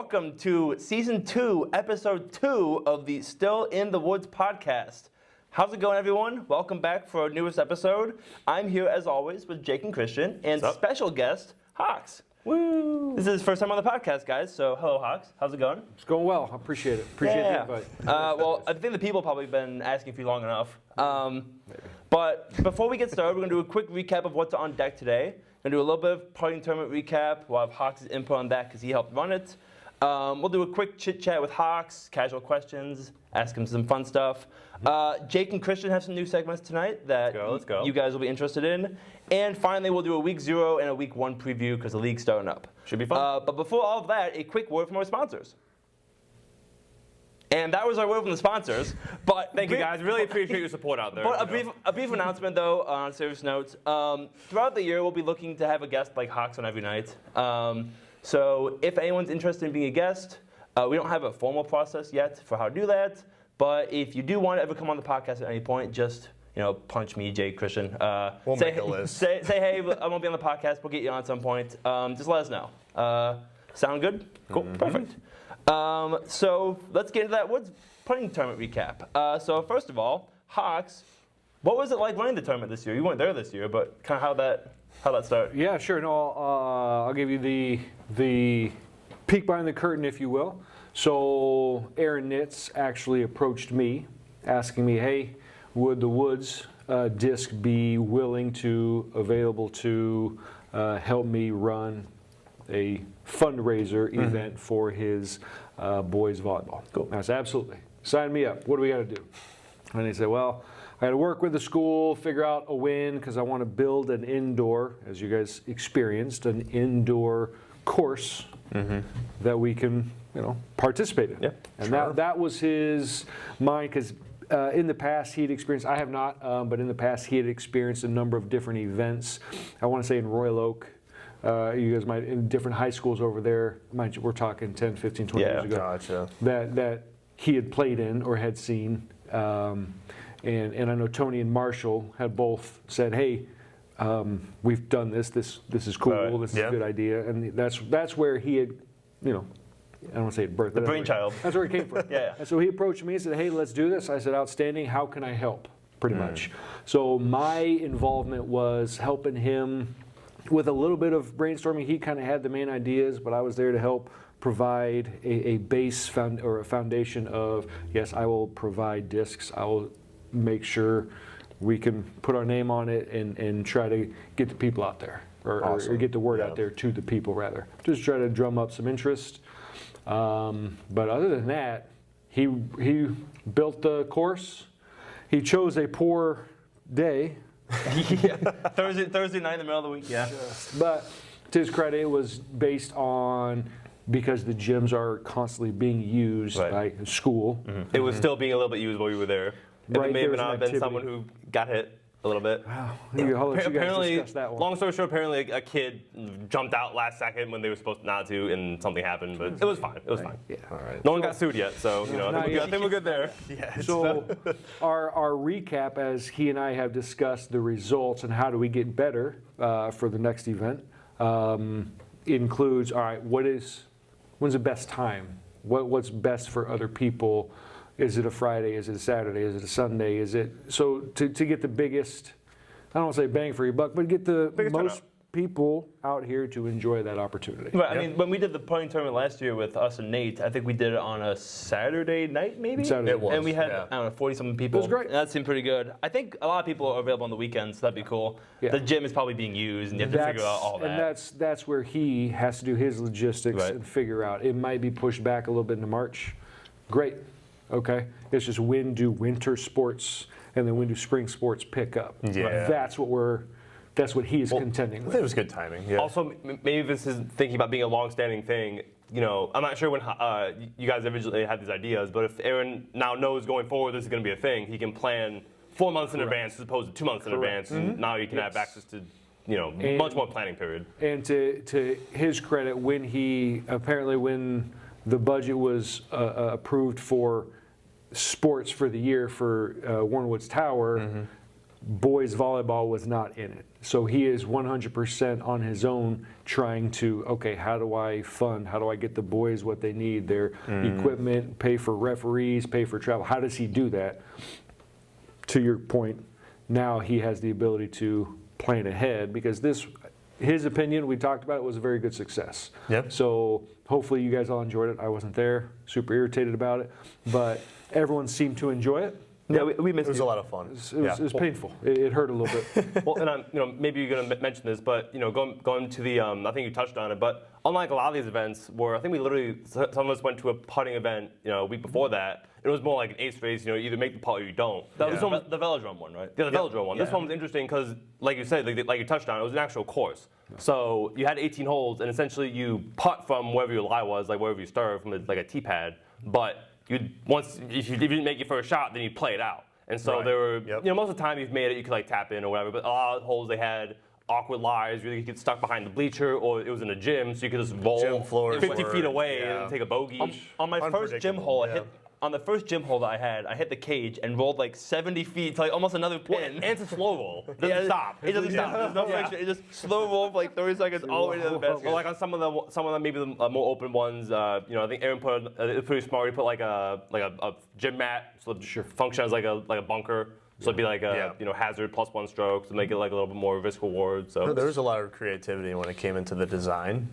welcome to Season 2, Episode 2 of the Still in the Woods podcast. How's it going, everyone? Welcome back for our newest episode. I'm here, as always, with Jake and Christian, and special guest, Hox. Woo! This is his first time on the podcast, guys, so hello, Hox. How's it going? It's going well. I appreciate it. Appreciate the invite. Well, I think the people have probably been asking for you long enough. But before we get started, we're going to do a quick recap of what's on deck today. We're going to do a little bit of parting tournament recap. We'll have Hox's input on that because he helped run it. We'll do a quick chit-chat with Hox, casual questions, ask him some fun stuff. Jake and Christian have some new segments tonight that you guys will be interested in. And finally, we'll do a Week 0 and a Week 1 preview because the league's starting up. Should be fun. But before all of that, a quick word from our sponsors. And that was our word from the sponsors. But Thank you, guys. Really appreciate your support out there. But a brief announcement, though, on a serious note. Throughout the year, we'll be looking to have a guest like Hox on every night. So if anyone's interested in being a guest, we don't have a formal process yet for how to do that. But if you do want to ever come on the podcast at any point, just punch me, Jake, Christian. We'll make a list. Say, hey, I won't be on the podcast. We'll get you on at some point. Just let us know. Sound good? Cool. Perfect. So let's get into that Woods putting tournament recap. So first of all, Hox, what was it like running the tournament this year? You weren't there this year, but kind of how that started. Yeah, sure. No, I'll give you the peek behind the curtain, if you will. So Aaron Nitz actually approached me, asking me, hey, would the Woods disc be available to help me run a fundraiser event for his boys volleyball? Cool. I said, absolutely. Sign me up. What do we got to do? And he said, well, I got to work with the school, figure out a win, because I want to build an indoor, as you guys experienced, an indoor course that we can, participate in. Yeah, and that was his mind, because in the past he'd experienced, I have not, but in the past he had experienced a number of different events. I want to say in Royal Oak. You guys might, in different high schools over there, we're talking 10, 15, 20 years ago, gotcha. that he had played in or had seen. And I know Tony and Marshall had both said, hey, we've done this is cool, this is a good idea. And that's where he had, I don't want to say it birthed. The brainchild. That's where it came from. Yeah. And so he approached me and said, hey, let's do this. I said, outstanding, how can I help? Pretty much. So my involvement was helping him with a little bit of brainstorming. He kind of had the main ideas, but I was there to help provide a base or a foundation of, yes, I will provide discs. I will make sure we can put our name on it and try to get the people out there, or get the word out there to the people, rather. Just try to drum up some interest. But other than that, he built the course. He chose a poor day. Thursday night in the middle of the week. Yeah. But to his credit, it was based on, because the gyms are constantly being used by school. It was still being a little bit used while we were there. And there may have not been someone who got hit a little bit. Wow. I'll let you guys discuss that one. Long story short, apparently a kid jumped out last second when they were supposed not to, and something happened. But it was fine. It was fine. Yeah. All right. No one got sued yet, so I think we're good there. Yeah. So our recap, as he and I have discussed the results and how do we get better for the next event, includes, all right, when's the best time? What's best for other people? Is it a Friday? Is it a Saturday? Is it a Sunday? So to get the biggest, I don't want to say bang for your buck, but get the most people out here to enjoy that opportunity. Right. I mean, when we did the putting tournament last year with us and Nate, I think we did it on a Saturday night, maybe? Saturday. It was. And we had, 40-something people. It was great. And that seemed pretty good. I think a lot of people are available on the weekends, so that'd be cool. Yeah. The gym is probably being used, and you have to figure out all that. And that's where he has to do his logistics and figure out. It might be pushed back a little bit into March. Great. Okay. It's just when do winter sports and then when do spring sports pick up? Yeah. That's what he is contending with. I think it was good timing. Yeah. Also, maybe this is thinking about being a long-standing thing. I'm not sure when you guys originally had these ideas, but if Aaron now knows going forward this is going to be a thing, he can plan 4 months in advance as opposed to 2 months in advance, and now you can have access to much more planning period. And to his credit, when the budget was approved for sports for the year for Warren Woods Tower, boys volleyball was not in it. So he is 100% on his own trying to, okay, how do I fund, how do I get the boys what they need, their equipment, pay for referees, pay for travel. How does he do that? To your point, now he has the ability to plan ahead because his opinion, we talked about it, was a very good success. Yep. So hopefully you guys all enjoyed it. I wasn't there, super irritated about it, but everyone seemed to enjoy it. Yeah, we missed It was you. a lot of fun. It was painful. It hurt a little bit. Well, and maybe you're going to mention this, but going to the, I think you touched on it, but unlike a lot of these events, where I think we literally some of us went to a putting event, a week before that. It was more like an ace race. You either make the putt or you don't. That was the velodrome one, right? Yeah, the velodrome one. Yeah. This one was interesting because, like you said, like you touched on, it was an actual course. So you had 18 holes, and essentially you putt from wherever your lie was, like wherever you started from like a tee pad. But if you didn't make your first shot, then you play it out. And so there were, most of the time you've made it, you could like tap in or whatever. But a lot of holes they had awkward lies, you get stuck behind the bleacher, or it was in a gym, so you could just roll Gym floors 50 were- feet away yeah. and take a bogey. On my first gym hole, Unpredictable, on the first gym hole that I hit the cage and rolled like 70 feet to like almost another pin. And it's a slow roll. It doesn't stop. It doesn't stop. There's no friction. It just slow roll for like 30 seconds all the way to the basket. Or like on some of the maybe the more open ones, I think Aaron put it's pretty smart. He put like a gym mat, so it functions like a bunker. So it'd be like a hazard plus 1 stroke to make it like a little bit more risk reward. So There was a lot of creativity when it came into the design.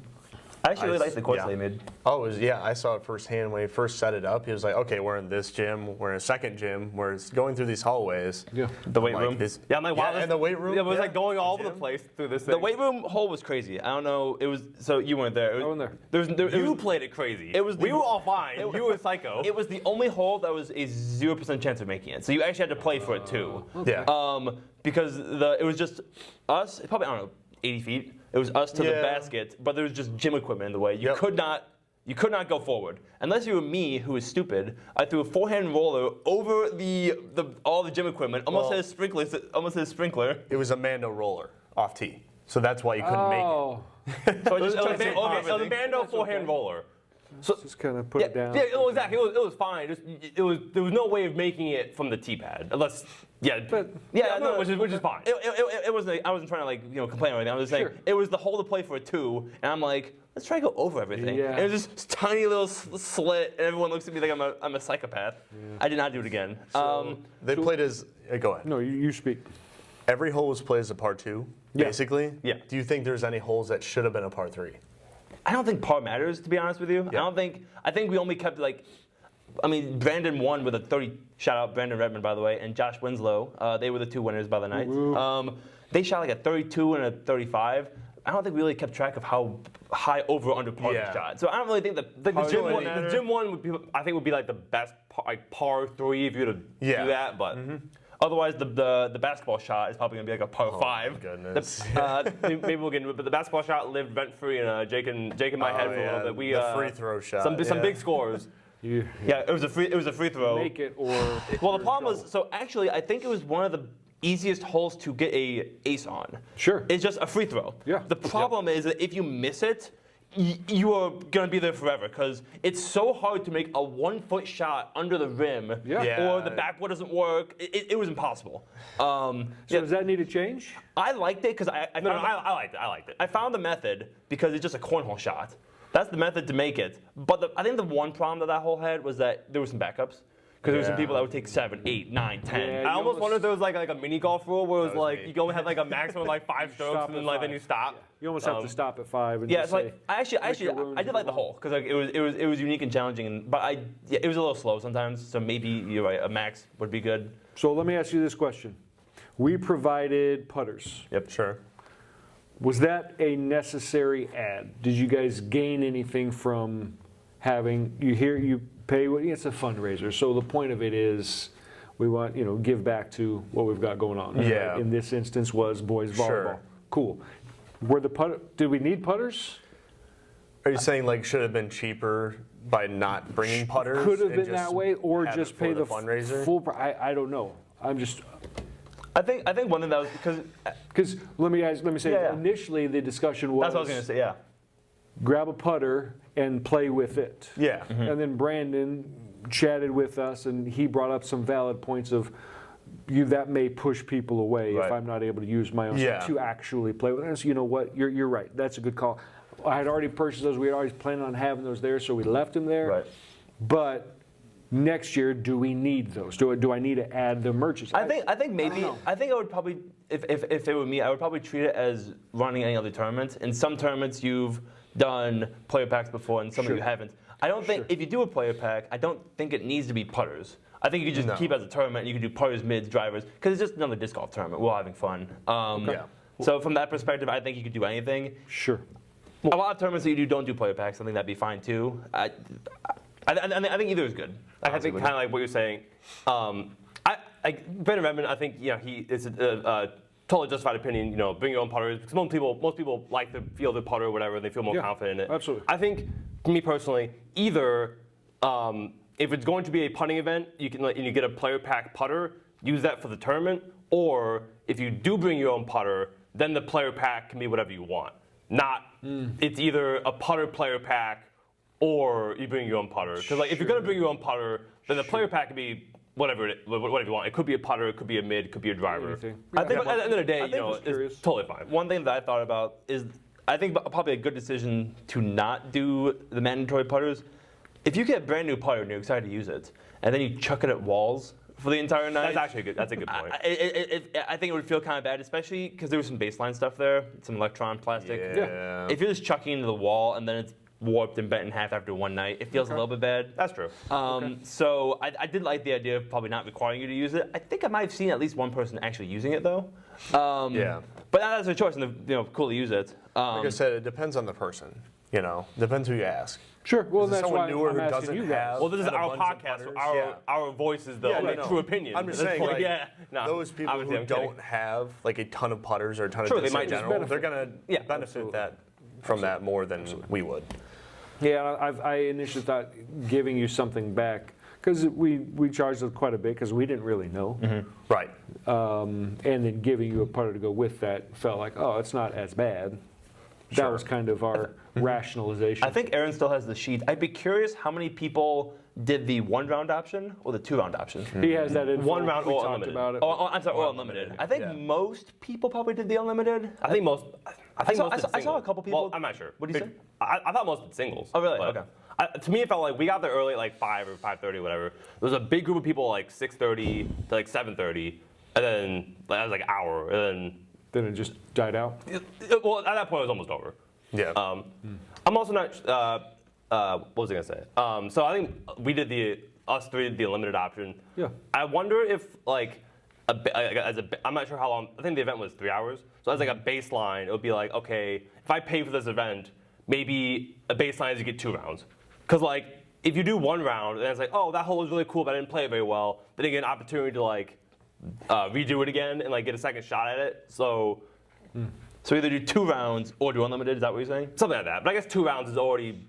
I actually really like the course yeah. they made. Oh, I saw it firsthand when he first set it up. He was like, okay, we're in this gym, we're in a second gym, we're going through these hallways. Yeah. The weight Like room. yeah, I'm like, wow, and the weight room. Yeah, it was like yeah, going all over the the gym. place through this thing. The weight room hole was crazy. I don't know. It was so you weren't there. I wasn't there. You played it crazy. It was we the- were all fine. You were psycho. It was the only hole that was a 0% chance of making it. So you actually had to play for it too. Yeah. Because it was just us. Probably I don't know 80 feet. It was us to the Yeah. basket, but there was just gym equipment in the way. You could not go forward unless you were me, who was stupid. I threw a forehand roller over all the gym equipment, almost hit a sprinkler. It was a Mando roller off tee, so that's why you couldn't make it. Oh, So I It was just a Bando forehand roller. So just kind of put it down. Yeah, well, exactly. It was fine. There was no way of making it from the tee pad unless which is fine. It wasn't. I wasn't trying to complain or anything. I was just saying it was the hole to play for a 2, and I'm like, let's try to go over everything. Yeah. And it was this tiny little slit, and everyone looks at me like I'm a psychopath. Yeah. I did not do it again. They played as go ahead. No, you speak. Every hole was played as a par 2, Yeah. basically. Yeah. Do you think there's any holes that should have been a par 3? I don't think par matters, to be honest with you. Yeah. I think we only kept Brandon won with a 30. Shout out Brandon Redmond, by the way, and Josh Winslow. They were the 2 winners by the night. They shot like a 32 and a 35. I don't think we really kept track of how high over or under par they shot. So I don't really think the gym one would be like the best par 3 if you were to do that, but. Otherwise, the basketball shot is probably going to be like a par 5. Goodness. Maybe we'll get into it, but the basketball shot lived rent free in Jake and my head for a little bit. The free throw shot. Some big scores. You Yeah, it was a free throw. make it or. Well, the problem was, so actually, I think it was one of the easiest holes to get a ace on. Sure. It's just a free throw. Yeah. The problem is that if you miss it, you are going to be there forever because it's so hard to make a 1-foot shot under the rim or the backboard doesn't work. It was impossible. So does that need to change? I liked it because I liked it. I found the method because it's just a cornhole shot. That's the method to make it. But I think the one problem that hole had was that there were some backups. Because there were some people that would take 7, 8, 9, 10. Yeah, I almost wonder if there was like a mini golf rule where it was That was like me. you go and have like a maximum of 5 strokes Stop and then at then 5. you stop. You almost have to stop at 5 and Yeah, just it's say, like I did like the hole because it was unique and challenging, but it was a little slow sometimes. So maybe you're right, a max would be good. So let me ask you this question. We provided putters. Yep, sure. Was that a necessary add? Did you guys gain anything from having, you pay, it's a fundraiser. So the point of it is we want, give back to what we've got going on. Yeah. Right? In this instance was boys volleyball. Sure. Cool. Did we need putters? Are you saying should have been cheaper by not bringing putters? Could have and been just that way, or have just it for pay the fundraiser? full. I don't know. I'm just. I think one thing that was Because let me say, Yeah. initially the discussion was, that's what I was gonna say. Yeah. grab a putter and play with it. Yeah. And then Brandon chatted with us, and he brought up some valid points of that may push people away Right. if I'm not able to use my own Yeah. to actually play with it. So you know what? You're right. That's a good call. I had already purchased those. We had always planned on having those there, so we left them there. Right. But next year, do we need those? Do I need to add the merchants? I think maybe know. I think I would probably if it were me, I would probably treat it as running any other tournament. In some tournaments you've done player packs before, and some Sure. of you haven't. I don't think if you do a player pack, I don't think it needs to be putters. I think you could just keep it as a tournament. And you can do putters, mids, drivers, because it's just another disc golf tournament. We're all having fun. Yeah. So from that perspective, I think you could do anything. Sure. A lot of tournaments that you do don't do player packs. I think that'd be fine too. I think either is good. I think kind of like what you're saying. Brandon Redmond, I think it's a totally justified opinion. Bring your own putters because most people like to feel the putter or whatever. They feel more confident in it. Absolutely. I think, me personally, either if it's going to be a putting event, you get a player pack putter, use that for the tournament, or if you do bring your own putter, then the player pack can be whatever you want. It's either a putter player pack or you bring your own putter. Because if you're going to bring your own putter, then the player pack can be whatever you want. It could be a putter, it could be a mid, it could be a driver. Anything. I think But at the end of the day, curious. it's totally fine. one thing that I thought about is I think probably a good decision to not do the mandatory putters. If you get a brand new putter and you're excited to use it, and then you chuck it at walls for the entire night. That's a good point. I think it would feel kind of bad, especially because there was some baseline stuff there, some electron plastic. Yeah. If you're just chucking into the wall and then it's warped and bent in half after one night, it feels a little bit bad. That's true. So I did like the idea of probably not requiring you to use it. I think I might have seen at least one person actually using it though. Yeah. But that's their choice, and cool to use it. Like I said, it depends on the person. Depends who you ask. Sure. Well, Is it that's someone why newer I'm who asking doesn't you guys. have- Well, this is and a our bunch of podcast, so putters? our voice is the Yeah, only no. true opinion. I'm just At this saying, point. like, those people Obviously, who I'm kidding. don't have like a ton of putters or a ton Sure, of they discs might in just general, benefit. they're gonna benefit that from that more than we would. Yeah, I initially thought giving you something back because we charged it quite a bit because we didn't really know, Right. and then giving you a putter to go with that felt like, oh, it's not as bad. That was kind of our rationalization. I think Aaron still has the sheet. I'd be curious how many people did the 1 round option or the 2 round option. He has that info. 1 round we or talked unlimited. about it. Oh, I'm sorry, or unlimited. I think yeah. most people probably did the unlimited. I think most. I saw- most did I saw a singles. couple people- Well, I'm not sure. What do you say? I thought most did singles. Oh, really? but Okay. To me, it felt like we got there early at like 5 or 5:30, whatever. There was a big group of people like 6:30 to like 7:30, and then that was like an hour, and Then it just died out. then well, at that point it was almost over. Yeah. I'm also not. What was I gonna say? So I think us three did the unlimited option. Yeah. I wonder if like I'm not sure how long. I think the event was 3 hours. So as like a baseline, it would be like, okay, if I pay for this event, maybe a baseline is you get 2 rounds. Because like if you do 1 round, then it's like, oh, that hole was really cool, but I didn't play it very well. Then you get an opportunity to like redo it again and like get a second shot at it. So either do 2 rounds or do unlimited. Is that what you're saying? something like that. But I guess 2 rounds is already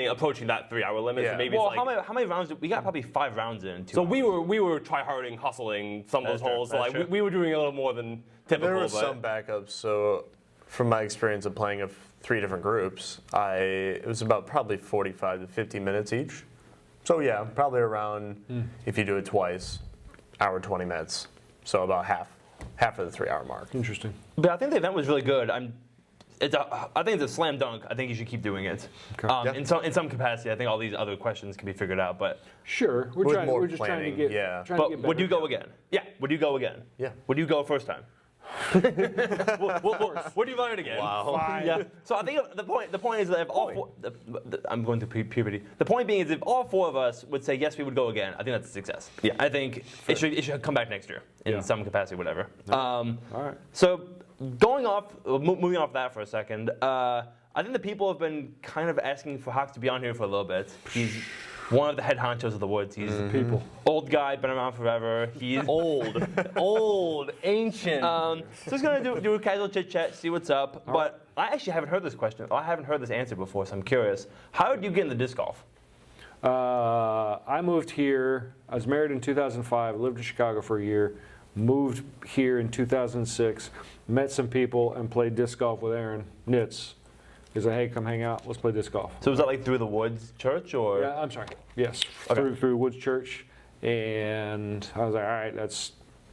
approaching that 3 hour limit. Yeah. So maybe Well, it's like, how many rounds? We got probably 5 rounds in. 2 so hours. we were try-harding, hustling some of those That's true, holes. So that's like true. we were doing a little more than typical. There were but some backups. So, from my experience of playing of 3 different groups, it was about probably 45 to 50 minutes each. So yeah, probably around if you do it twice, hour 20 minutes. So about half of the 3 hour mark. Interesting. But I think the event was really good. I think it's a slam dunk. I think you should keep doing it. Okay. Yeah. In some capacity, I think all these other questions can be figured out. But Sure. With more We're just trying planning, to get. yeah. Trying to get would you better. go again? Yeah. Would you go again? Yeah. Would you go first time? Would you learn it again? Wow. Yeah. So I think the point is that if all four, I'm going through puberty. The point being is if all 4 of us would say yes, we would go again. I think that's a success. Yeah. I think it should come back next year in Yeah. some capacity, whatever. All right. So moving off that for a second, I think the people have been kind of asking for Hox to be on here for a little bit. He's one of the head honchos of the woods. He's People. old guy, been around forever. He's Old, ancient. so just gonna do a casual chit chat, see what's up. But I actually haven't heard this question. I haven't heard this answer before, so I'm curious. How did you get into disc golf? I moved here. I was married in 2005. Lived in Chicago for a year. Moved here in 2006. Met some people and played disc golf with Aaron Nitz. He's like, hey, come hang out. Let's play disc golf. So was that like through the woods church or? Yeah, I'm sorry. Yes, Okay. through Woods Church, and I was like, all right, that's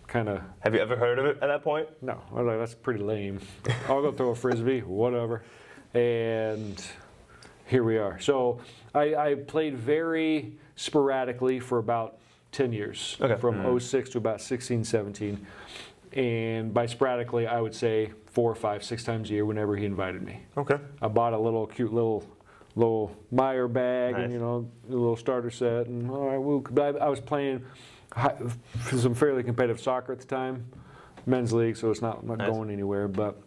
kind of. Have you ever heard of it at that point? No, I was like, that's pretty lame. I'll go throw a frisbee, whatever. And here we are. So I played very sporadically for about 10 years, from 06 to about 16, 17. And by sporadically, I would say 4, 5, 6 times a year whenever he invited me. Okay. I bought a little cute little Meyer bag and, Nice. a little starter set. And all right, but I was playing some fairly competitive soccer at the time, men's league, so it's not Nice. going anywhere. But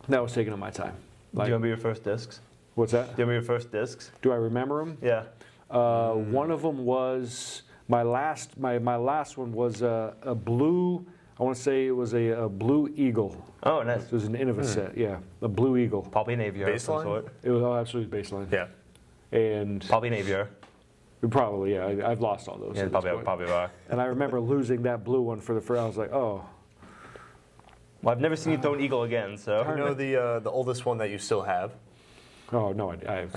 that was taking up my time. Do you remember your first discs? What's that? Do you remember your first discs? Do I remember them? Yeah. One of them was my last one was a blue. I want to say it was a Blue Eagle. Oh, nice. It was an Innova set, yeah, a Blue Eagle. Probably an aviar of some Baseline? sort. It was absolutely baseline. Yeah. And Probably an aviar. probably, yeah, I've lost all those. Yeah, at this probably, point. probably are. And I remember losing that blue one for the first. I was like, oh, Well, I've never seen you throw an eagle again, so. You know the oldest one that you still have? no idea.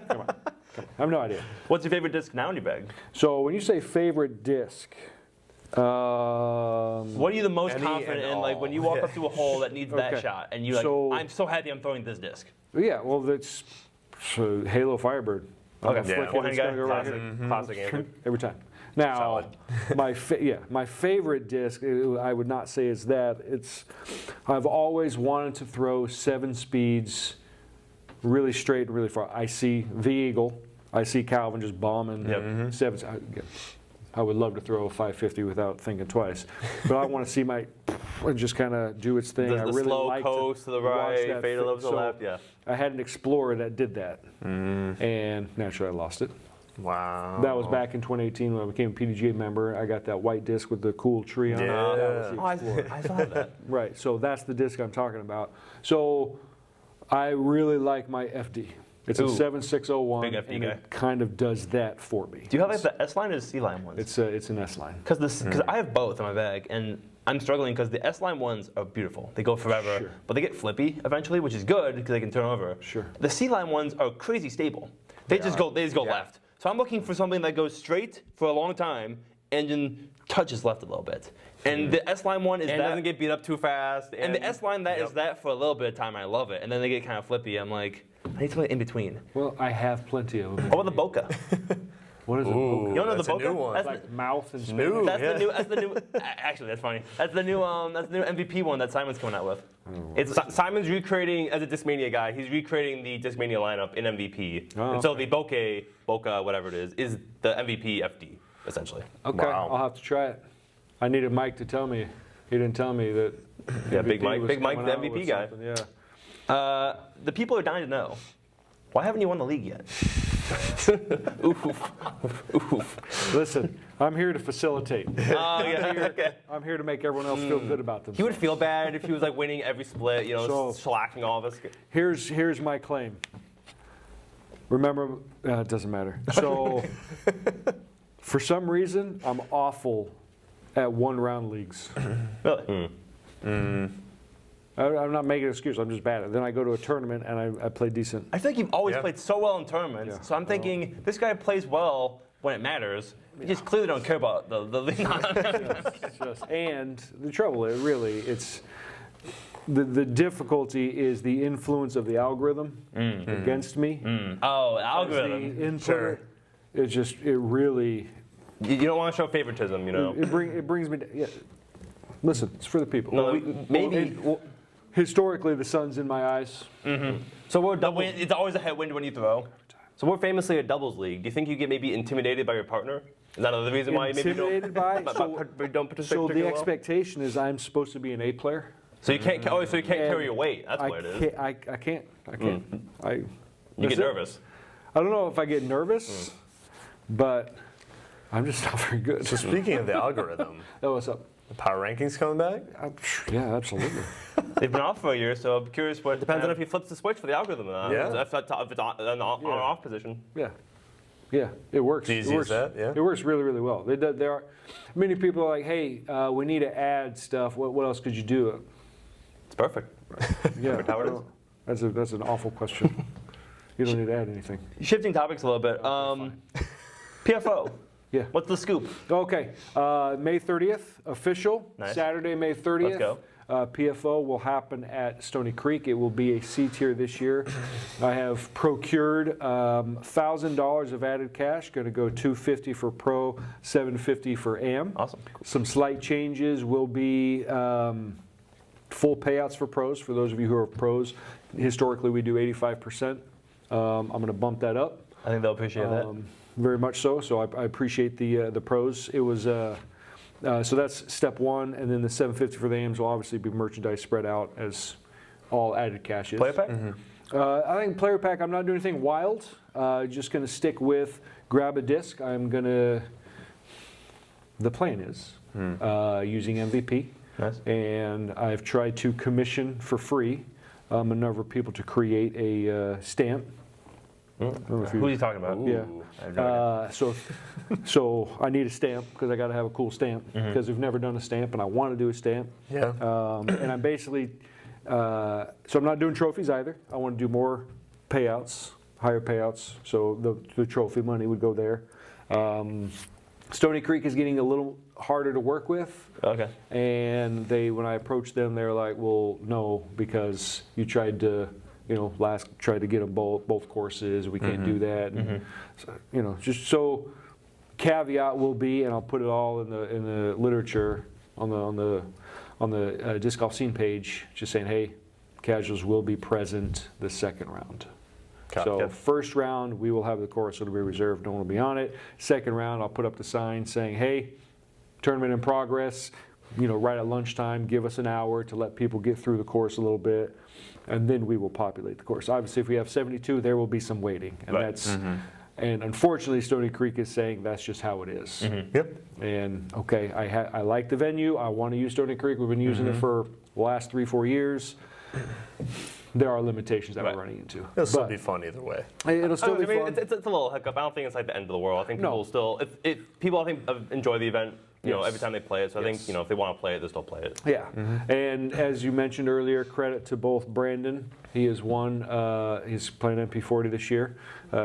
Come on. I have no idea. What's your favorite disc now in your bag? So when you say favorite disc, What are you the most Any confident and in, like all. when you walk up to a hole that needs that Okay. shot, and you're like, So- I'm so happy I'm throwing this disc. yeah, well, that's Halo Firebird. Okay, I'm flicking, forehand it's guy, gonna go right classic, here. Classic answer. Every time. Now, Solid. my favorite disc, I would not say is that. I've always wanted to throw 7 speeds, really straight and really far. I see the Eagle. I see Calvin just bombing Yep. 7s. I would love to throw a 550 without thinking twice, but I want to see my just kind of do its thing. The I really slow like coast to the watch right, that fade a little to the so left, yeah. I had an Explorer that did that, and naturally I lost it. Wow. That was back in 2018 when I became a PDGA member. I got that white disc with the cool tree on it. Yeah. That was the Oh, Explorer. I saw that. Right, so that's the disc I'm talking about. So I really like my FD. It's a Ooh. 7601, Big FD and guy. it kind of does that for me. Do you have like the S line or the C line ones? It's an S line. Because I have both in my bag, and I'm struggling because the S line ones are beautiful. They go forever, Sure. but they get flippy eventually, which is good because they can turn over. Sure. The C line ones are crazy stable. They just go Yeah. left. So I'm looking for something that goes straight for a long time and then touches left a little bit. And the S line one is And that. doesn't get beat up too fast. And the S line that is Yep. that for a little bit of time. I love it, and then they get kind of flippy. I'm like, I need something in between. Well, I have plenty of them. What about the Boca? What is it? Ooh, You don't know that's the a Boca? new one. That's Like mouth and New. Spanish? That's Yeah. the new. That's the new. Actually, that's funny. That's the new MVP one that Simon's coming out with. It's Simon's recreating, as a Discmania guy, he's recreating the Discmania lineup in MVP. Oh, and so the Boca, whatever it is the MVP FD, essentially. Okay, Wow. I'll have to try it. I needed Mike to tell me. He didn't tell me that. Yeah, Big MVP Mike, was Big Mike, coming the out MVP with guy. something, Yeah. the people are dying to know. Why haven't you won the league yet? Listen, I'm here to facilitate. Okay. I'm here to make everyone else feel good about He themselves. would feel bad if he was like winning every split, So- shellacking all of us. Here's my claim. Remember, it doesn't matter. So, for some reason, I'm awful at one-round leagues. Really? I'm not making an excuse. I'm just bad at it. Then I go to a tournament and I play decent. I feel like you've always Yeah. played so well in tournaments. Yeah. So I'm thinking this guy plays well when it matters. You just clearly don't care about the league. And the trouble is, really, it's the difficulty is the influence of the algorithm against me. Oh, As algorithm. the inputter, Sure. it really You don't want to show favoritism, it brings me. Yeah. Listen, it's for the people. No, Maybe. Historically, the sun's in my eyes. So we're The wind, it's always a headwind when you throw. So we're famously a doubles league. Do you think you get maybe intimidated by your partner? Is that the reason why you maybe Intimidated by? don't, don't participate So the particularly well? expectation is I'm supposed to be an A player. So you can't. Oh, so you can't And carry your weight. That's what it is. I can't. You that's get it. nervous. I don't know if I get nervous, but I'm just not very good. So speaking of the algorithm, Oh, what's up? the power rankings coming back? Yeah, absolutely. They've been off for a year, so I'm curious what Depends on if he flips the switch for the algorithm or not. Yeah. If it's on an off position. Yeah, yeah, it works. It's easy it as works. that, yeah. It works really, really well. There are many people are like, hey, we need to add stuff. What else could you do? It's perfect. Yeah, Perfect how it is. that's an awful question. You don't need to add anything. Shifting topics a little bit. PFO. Yeah. What's the scoop? Okay, May 30th, official. Nice. Saturday, May 30th. Let's go. PFO will happen at Stony Creek. It will be a C tier this year. I have procured $1,000 of added cash. Going to go $250 for pro, $750 for AM. Awesome. Some slight changes will be full payouts for pros. For those of you who are pros, historically we do 85%. I'm going to bump that up. I think they'll appreciate that. Very much so. So I appreciate the pros. It was so that's step one, and then the $750 for the AMs will obviously be merchandise spread out as all added cash is. Player pack? I think player pack. I'm not doing anything wild. Just going to stick with grab a disc. The plan is using MVP. Nice. And I've tried to commission for free a number of people to create a stamp. Who are you talking about? Yeah. I have no idea. So I need a stamp because I got to have a cool stamp because we've never done a stamp and I want to do a stamp. Yeah. And I'm basically so I'm not doing trophies either. I want to do more payouts, higher payouts. So the trophy money would go there. Stony Creek is getting a little harder to work with. Okay. And when I approached them, they're like, "Well, no, because you tried to." Tried to get them both courses. We can't do that. And so, just so caveat will be, and I'll put it all in the literature on the disc golf scene page, just saying, hey, casuals will be present the second round. So first round, we will have the course. It'll be reserved. No one will be on it. Second round, I'll put up the sign saying, hey, tournament in progress. Right at lunchtime, give us an hour to let people get through the course a little bit. And then we will populate the course. Obviously, if we have 72, there will be some waiting, and that's. And unfortunately, Stony Creek is saying that's just how it is. Yep. And okay, I like the venue. I want to use Stony Creek. We've been using it for the last 3-4 years. There are limitations that we're running into. It'll still be fun either way. It'll still be fun. It's a little hiccup. I don't think it's like the end of the world. I think people still, if people I think enjoy the event. Every time they play it. So I think, if they want to play it, they'll still play it. Yeah. And as you mentioned earlier, credit to both Brandon. He has won, he's playing MP40 this year.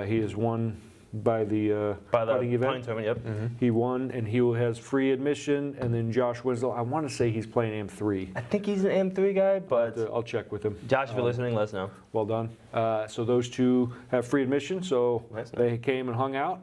He has won by the putting event. Tournament, yep. He won, and he has free admission. And then Josh Winslow, I want to say he's playing AM3. I think he's an M3 guy, but I'll check with him. Josh, if you're listening, let us know. Well done. So those two have free admission, so Nice. they came and hung out.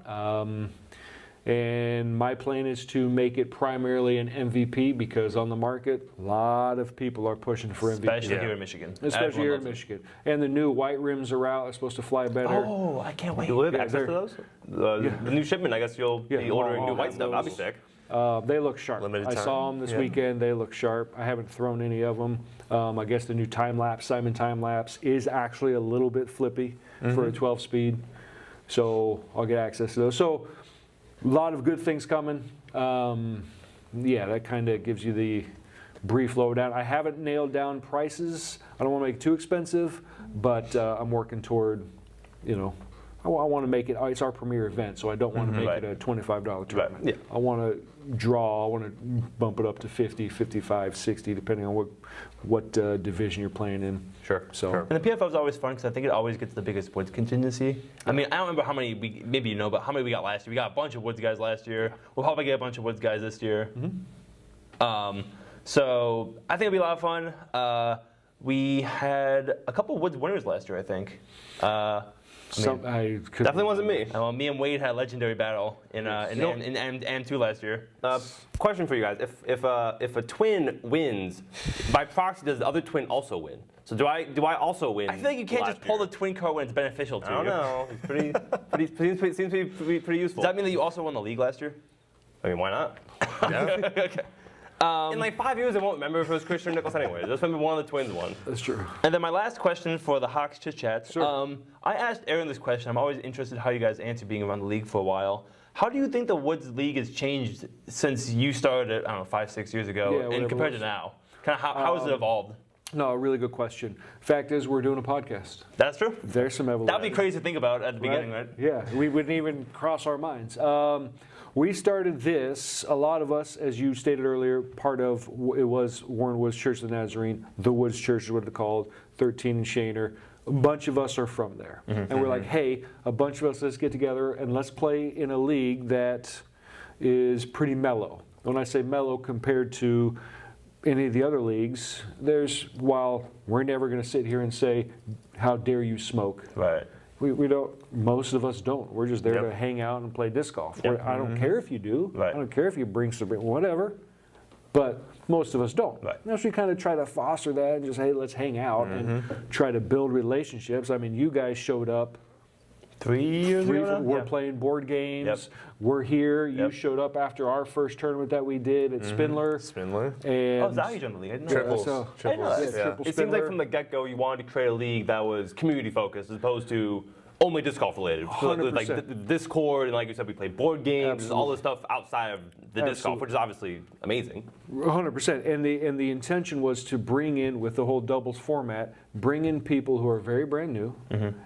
And my plan is to make it primarily an MVP because on the market, a lot of people are pushing for MVP. Especially here in Michigan. Especially here in Michigan. And the new white rims are out. They're supposed to fly better. Oh, I can't wait. Do we have Yeah, access to those? The new shipment, I guess you'll be ordering new white stuff. That'd be sick. They look sharp. Limited I time. saw them this weekend. They look sharp. I haven't thrown any of them. I guess the new Simon time lapse is actually a little bit flippy for a 12-speed. So I'll get access to those. So a lot of good things coming. That kind of gives you the brief lowdown. I haven't nailed down prices. I don't want to make it too expensive, but I'm working toward, I want to make it, it's our premier event, so I don't want to make it a $25 tournament. Yeah. I want to I want to bump it up to 50, 55, 60, depending on what division you're playing in. Sure. So. And the PFO is always fun because I think it always gets the biggest woods contingency. I mean, I don't remember how many, maybe but how many we got last year. We got a bunch of woods guys last year. We'll probably get a bunch of woods guys this year. So I think it'll be a lot of fun. We had a couple of woods winners last year, I think. Definitely wasn't me. Me and Wade had a legendary battle in AM2 last year. Question for you guys: if a twin wins, by proxy, does the other twin also win? So do I also win? I feel like you can't just pull the twin card when it's beneficial to you. I don't know. It's seems to be pretty useful. Does that mean that you also won the league last year? I mean, why not? Okay. In like 5 years, I won't remember if it was Christian or Nicholas anyway. Just remember one of the twins won. That's true. And then my last question for the Hox Chit Chats. Sure. I asked Aaron this question. I'm always interested how you guys answer being around the league for a while. How do you think the Woods League has changed since you started, 5-6 years ago, and compared to now? Kind of how has it evolved? No, a really good question. Fact is, we're doing a podcast. That's true. There's some evolution. That'd be crazy to think about at the beginning, right? Yeah, we wouldn't even cross our minds. We started this, a lot of us, as you stated earlier, part of it was Warren Woods Church of the Nazarene, the Woods Church is what it's called, 13 and Shaner. A bunch of us are from there. And we're like, hey, a bunch of us, let's get together and let's play in a league that is pretty mellow. When I say mellow compared to any of the other leagues, while we're never going to sit here and say, how dare you smoke? Right. We don't, most of us don't. We're just there Yep. to hang out and play disc golf. Yep. I don't care if you do. Right. I don't care if you bring some, whatever. But most of us don't. Right. Now, so we kind of try to foster that and just, hey, let's hang out and try to build relationships. I mean, you guys showed up. 3 years ago now? We're Yeah. playing board games. Yep. We're here. You Yep. showed up after our first tournament that we did at Spindler. Spindler. And Oh, Zach, you joined the league. I didn't know. Triples. so- I didn't know that. Yeah, triple It seems like Spindler. from the get-go you wanted to create a league that was community focused as opposed to only disc golf related. So, like 100%. the Discord, and like you said, we play board games, all Absolutely. this stuff outside of the disc golf, Absolutely. which is obviously amazing. 100%. And the intention was to bring in, with the whole doubles format, bring in people who are very brand new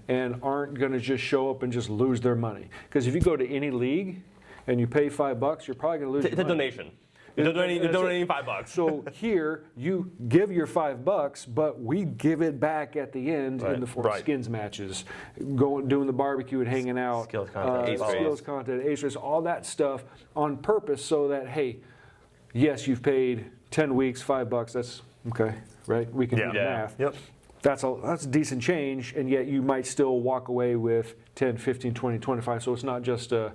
and aren't going to just show up and just lose their money. Because if you go to any league and you pay $5, you're probably going to lose It's your a money. donation. You're donating $5. So here, you give your $5, but we give it back at the end in the form of Right. skins matches, doing the barbecue and hanging out, Skills content, ace skills race. content, ace race, all that stuff on purpose, so that hey, yes, you've paid 10 weeks, $5. That's okay, right? We can do the Yeah. math. Yep. That's a decent change, and yet you might still walk away with 10, 15, 20, 25. So it's not just a.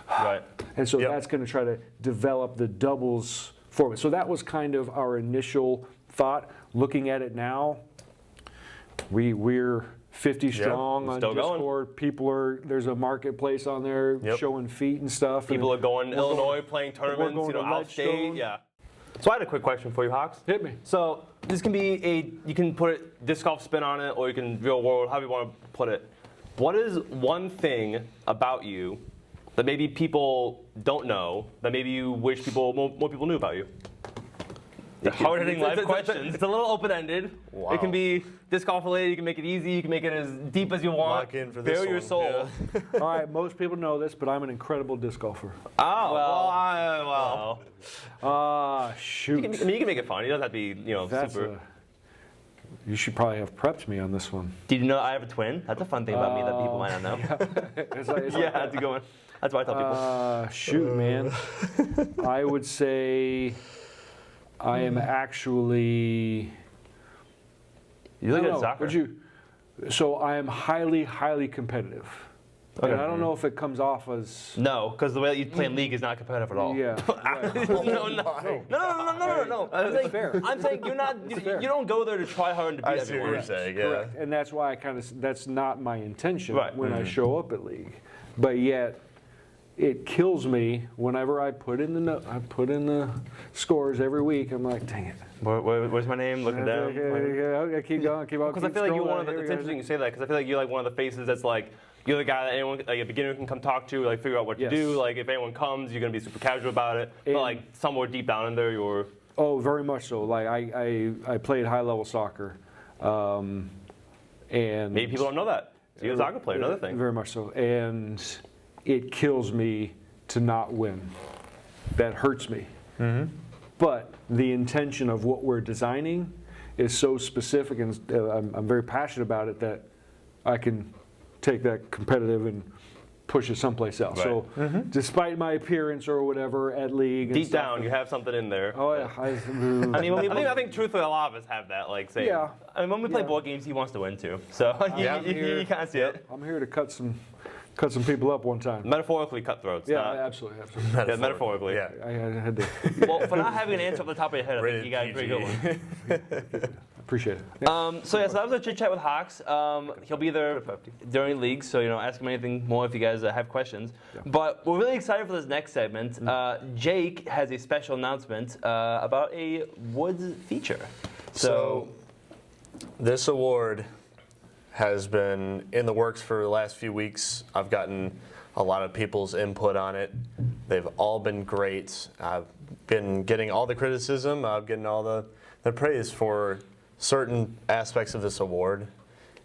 Right. And so Yep. that's going to try to develop the doubles format. So that was kind of our initial thought. Looking at it now, we're 50 strong on still going. Discord. There's a marketplace on there Yep. showing feet and stuff. People are and going to Illinois playing tournaments, going to out state. Ledgestone. Yeah. So I had a quick question for you, Hox. Hit me. So this can be you can put a disc golf spin on it, or you can real world, however you want to put it. What is one thing about you that maybe people don't know, that maybe you wish more people knew about you? Hard-hitting live questions. It's a little open-ended. Wow. It can be disc golf related. You can make it easy. You can make it as deep as you want. Lock in for this Bare your one, soul. yeah. All right, most people know this, but I'm an incredible disc golfer. Oh, well. Shoot. You can make it fun. It doesn't have to be, That's super. you should probably have prepped me on this one. Did you know I have a twin? That's a fun thing about me that people might not know. It's like- Yeah, that's a good one. That's what I tell people. Shoot, man. I would say I am actually. You look I don't at know, soccer. So I am highly, highly competitive. And I don't know if it comes off as. No, because the way that you play in league is not competitive at all. Yeah. right. No. I'm saying you're not. You don't go there to try hard and to beat I see what everyone. you're saying. Yeah. Correct. And that's why that's not my intention Right. when I show up at league. But yet, it kills me whenever I put in the scores every week. I'm like, dang it. Where's my name? Looking down. Okay, keep going, keep on. Because I feel like you're one of the. It's interesting you say that because I feel like you're like one of the faces that's like. You're the guy that anyone, like a beginner can come talk to, like figure out what Yes. to do. Like if anyone comes, you're gonna be super casual about it. And- But like somewhere deep down in there, you're. Oh, very much so. Like I played high level soccer, and Maybe people don't know that. So you're a soccer player, another thing. Very much so, and it kills me to not win. That hurts me. But the intention of what we're designing is so specific, and I'm very passionate about it that I can take that competitive and push it someplace else. Right. So, despite my appearance or whatever at league, and Deep stuff, down, you have something in there. Oh yeah, I mean, I think truthfully, a lot of us have that. Like, say, yeah. I mean, when we play Yeah. board games, he wants to win too. So Yeah. you kind of see it. I'm here to cut some people up one time. metaphorically cutthroats. Yeah, not, absolutely. yeah, metaphorically. Yeah. I had to Well, for not having an answer off the top of your head, I think Rated you got a pretty good one. appreciate it. Yeah. So yeah, so that was a chit chat with Hox. He'll be there during leagues, so ask him anything more if you guys have questions. But we're really excited for this next segment. Jake has a special announcement about a Woods feature. So this award has been in the works for the last few weeks. I've gotten a lot of people's input on it. They've all been great. I've been getting all the criticism. I'm getting all the praise for certain aspects of this award.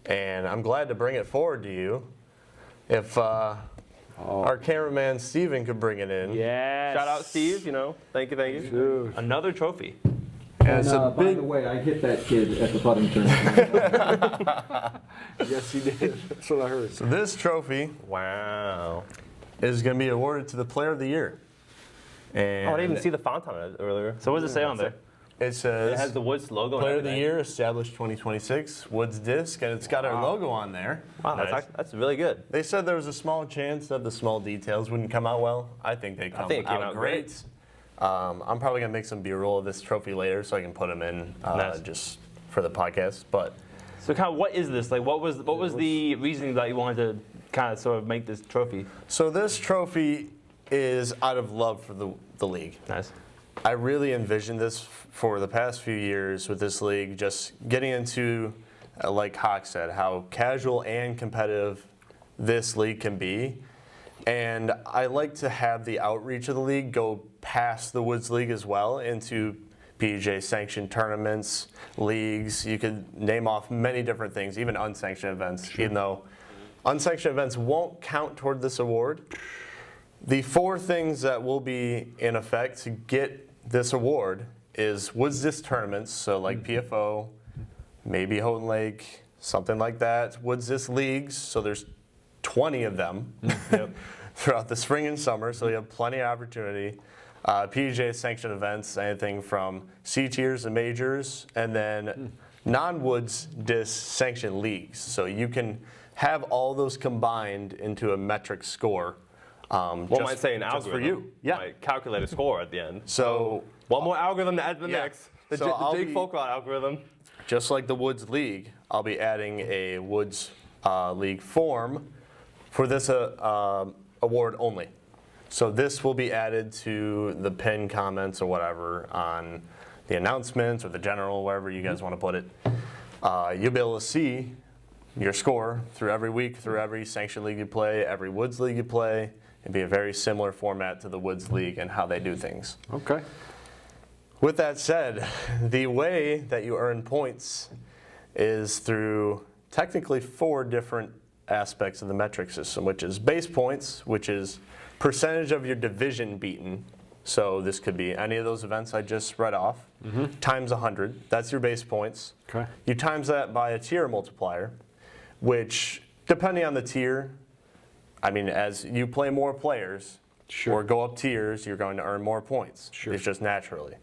And I'm glad to bring it forward to you. If our cameraman Steven could bring it in. Yes. Shout out, Steve. Thank you. Dude. Another trophy. And it's a by big the way, I hit that kid at the putting tournament. Yes, he did. That's what I heard. This trophy Wow. is going to be awarded to the Player of the Year. And Oh, I didn't even see the font on it earlier. So what does it say on there? it says It has the Woods logo. and Player of the everything. Year established 2026 Woods disc, and it's got our logo on there. Wow, Nice. that's really good. They said there was a small chance that the small details wouldn't come out well. I think they come think it came out out great. I'm probably gonna make some B-roll of this trophy later, so I can put them in Nice. just for the podcast. But So kind of what is this? Like what was the reasoning that you wanted to kind of sort of make this trophy? so this trophy is out of love for the league. Nice. I really envisioned this for the past few years with this league, just getting into, like Hox said, how casual and competitive this league can be. And I like to have the outreach of the league go past the Woods League as well into PGA sanctioned tournaments, leagues. You could name off many different things, even unsanctioned events, even though unsanctioned events won't count toward this award. The 4 things that will be in effect to get this award is Woods Disc tournaments, so like PFO, maybe Houghton Lake, something like that. Woods Disc leagues, so there's 20 of them throughout the spring and summer, so you have plenty of opportunity. PGA sanctioned events, anything from C tiers and majors, and then non-Woods Disc sanctioned leagues. So you can have all those combined into a metric score. One might say an algorithm. for you. Yeah. Like calculate a score at the end. So One more algorithm to add to the Yeah. mix. The, So the I'll Jake be- Foulkrod algorithm. just like the Woods League, I'll be adding a Woods League form for this award only. So this will be added to the pinned comments or whatever on the announcements or the general, wherever you guys want to put it. You'll be able to see your score through every week, through every sanctioned league you play, every Woods League you play. It'd be a very similar format to the Woods League and how they do things. Okay. With that said, the way that you earn points is through technically 4 different aspects of the metric system, which is base points, which is percentage of your division beaten. So this could be any of those events I just read off, times 100. That's your base points. Okay. You times that by a tier multiplier, which, depending on the tier, I mean, as you play more players Sure. or go up tiers, you're going to earn more points. Sure. It's just naturally.